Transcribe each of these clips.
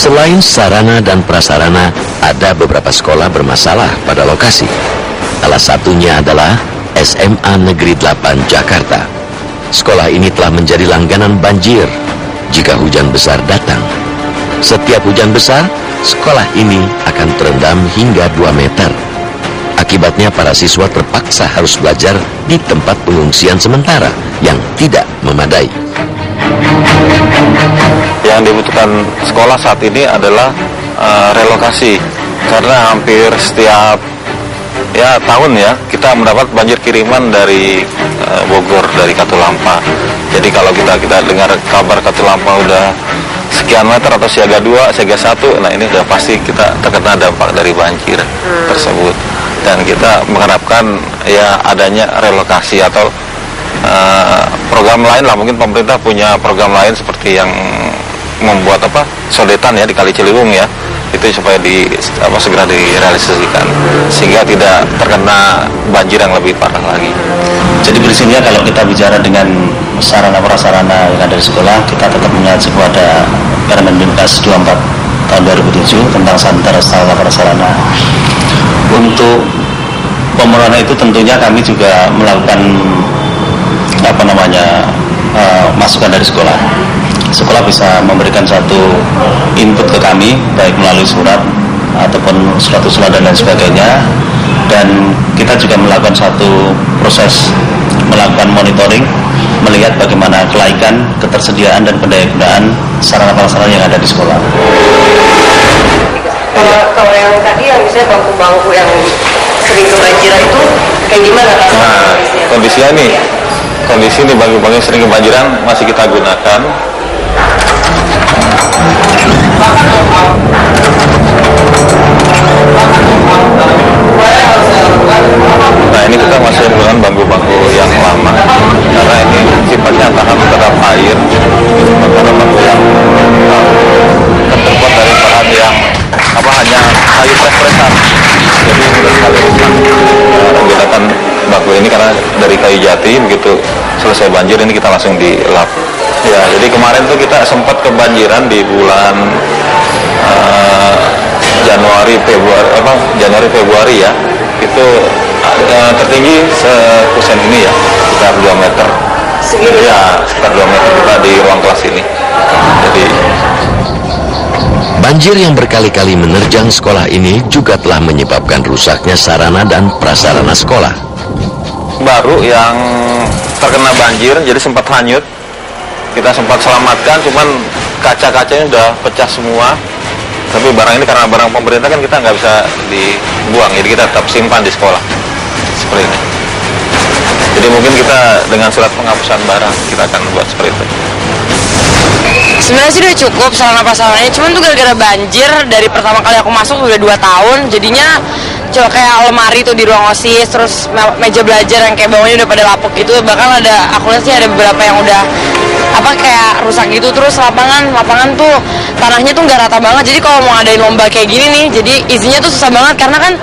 Selain sarana dan prasarana, ada beberapa sekolah bermasalah pada lokasi. Salah satunya adalah SMA Negeri 8 Jakarta. Sekolah ini telah menjadi langganan banjir jika hujan besar datang. Setiap hujan besar, sekolah ini akan terendam hingga 2 meter. Akibatnya para siswa terpaksa harus belajar di tempat pengungsian sementara yang tidak memadai. Yang dibutuhkan sekolah saat ini adalah relokasi, karena hampir setiap tahun kita mendapat banjir kiriman dari Bogor, dari Katulampa. Jadi kalau kita dengar kabar Katulampa udah sekian meter atau siaga 2, siaga 1, nah ini udah pasti kita terkena dampak dari banjir tersebut. Dan kita mengharapkan adanya relokasi atau program lain lah, mungkin pemerintah punya program lain seperti yang membuat sodetan di Kali Ciliwung itu supaya segera direalisasikan sehingga tidak terkena banjir yang lebih parah lagi. Jadi prinsipnya kalau kita bicara dengan sarana prasarana yang ada di sekolah, kita tetap mengacu pada Permendikbud 24 tahun 2007 tentang sarana prasarana. Untuk pemenuhan itu tentunya kami juga melakukan masukan dari sekolah. Sekolah bisa memberikan satu input ke kami, baik melalui surat ataupun surat dan lain sebagainya. Dan kita juga melakukan satu proses melakukan monitoring, melihat bagaimana kelaikan, ketersediaan dan pendayagunaan sarana prasarana yang ada di sekolah. Kalau yang tadi yang misalnya bangku-bangku yang sering kebanjiran itu kayak gimana Pak? Nah, kondisi ini bangku-bangku yang sering kebanjiran masih kita gunakan. Nah, ini kita masih menggunakan bangku-bangku yang lama karena ini sifatnya tahan terhadap air, sementara bangku yang terbuat dari bahan yang hanya kayu pres-presan. Jadi mudah sekali rusak. Menggunakan bangku ini karena dari kayu jati, begitu selesai banjir ini kita langsung dilap. Ya, jadi kemarin tuh kita sempat kebanjiran di bulan Januari Februari itu tertinggi sekusen ini sekitar 2 meter. Sekitar 2 meter kita di ruang kelas ini. Jadi banjir yang berkali-kali menerjang sekolah ini juga telah menyebabkan rusaknya sarana dan prasarana sekolah. Baru yang terkena banjir jadi sempat hanyut. Kita sempat selamatkan, cuman kaca-kacanya udah pecah semua. Tapi barang ini karena barang pemerintah kan kita nggak bisa dibuang, jadi kita tetap simpan di sekolah seperti ini. Jadi mungkin kita dengan surat penghapusan barang kita akan buat seperti itu. Sebenarnya sih udah cukup sarana prasarananya, cuman tuh gara-gara banjir dari pertama kali aku masuk udah 2 tahun, jadinya cuma kayak lemari tuh di ruang OSIS, terus meja belajar yang kayak bawahnya udah pada lapuk gitu, bahkan aku lihat sih ada beberapa yang udah kayak rusak gitu. Terus lapangan tuh tanahnya tuh nggak rata banget, jadi kalau mau ngadain lomba kayak gini nih, jadi izinnya tuh susah banget karena kan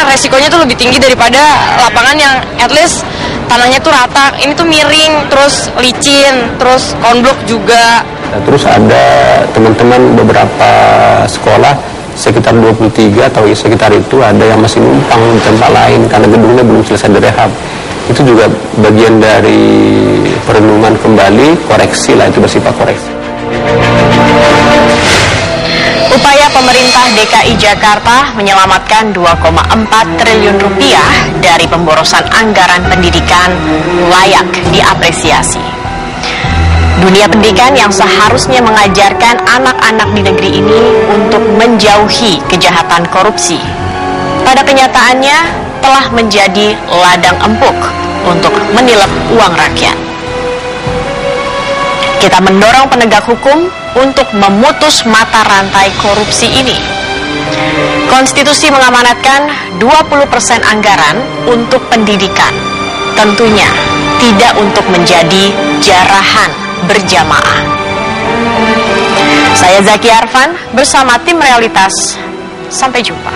resikonya tuh lebih tinggi daripada lapangan yang at least tanahnya tuh rata. Ini tuh miring, terus licin, terus konblok juga. Terus ada teman-teman beberapa sekolah sekitar 23 atau sekitar itu ada yang masih numpang di tempat lain karena gedungnya belum selesai direhab. Itu juga bagian dari perenungan kembali, koreksi lah, itu bersifat koreksi. Upaya pemerintah DKI Jakarta menyelamatkan 2,4 triliun rupiah dari pemborosan anggaran pendidikan layak diapresiasi. Dunia pendidikan yang seharusnya mengajarkan anak-anak di negeri ini untuk menjauhi kejahatan korupsi, pada kenyataannya telah menjadi ladang empuk untuk menilep uang rakyat. Kita mendorong penegak hukum untuk memutus mata rantai korupsi ini. Konstitusi mengamanatkan 20% anggaran untuk pendidikan, tentunya tidak untuk menjadi jarahan berjamaah. Saya Zaki Arfan bersama tim Realitas. Sampai jumpa.